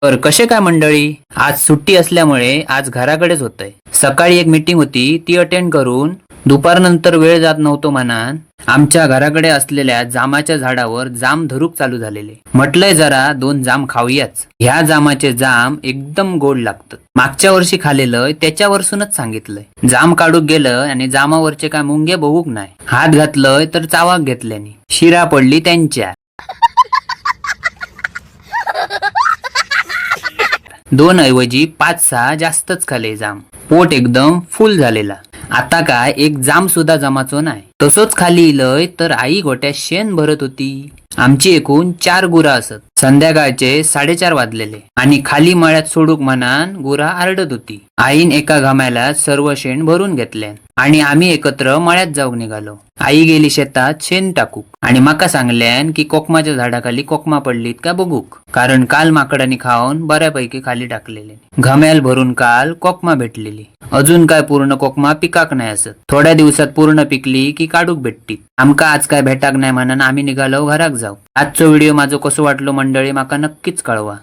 तर कसे काय मंडळी, आज सुट्टी असल्यामुळे आज घराकडेच होतंय. सकाळी एक मीटिंग होती ती अटेंड करून दुपारनंतर वेळ जात नव्हतो मनान आमच्या घराकडे असलेल्या जामाच्या झाडावर जाम धरूक चालू झालेले. म्हटलंय जरा 2 जाम खाऊयाच. ह्या जामाचे जाम एकदम गोड लागतात. मागच्या वर्षी खाल्लेलं त्याच्यावरसूनच सांगितलंय. जाम काढूक गेलं आणि जामावरचे काय मुंगे बघूक नाही. हात घातलंय तर चावाक घेतल्याने शिरा पडली त्यांच्या. 2 ऐवजी 5-6 जास्तच खाले जाम. पोट एकदम फुल झालेला. आता काय एक जाम सुद्धा जमाचो नाही. तसोच खाली इलय तर आई गोट्या शेण भरत होती. आमची एकूण 4 गुरा असत. संध्याकाळचे 4:30 वाजलेले आणि खाली मळ्यात सोडूक म्हणान गुरा आरडत होती. आईन एका घाम्याला सर्व शेण भरून घेतले आणि आम्ही एकत्र मळ्यात जाऊन निघालो. आई गेली शेतात शेण टाकूक आणि माका सांगल्यान की कोकमाच्या झाडाखाली कोकमा पडलीत का बघूक, कारण काल माकडांनी खाऊन बऱ्यापैकी खाली टाकलेले. घाम्याल भरून काल कोकमा भेटलेली. अजून काय पूर्ण कोकमा पिकाक नाही असत. थोड्या दिवसात पूर्ण पिकली की काढूक भेटती. आमका आज काय भेटाक नाही म्हणून आम्ही निघालो घराक जाऊ. आजचो व्हिडिओ माझो कसो वाटलो मंडळी माका नक्कीच कळवा.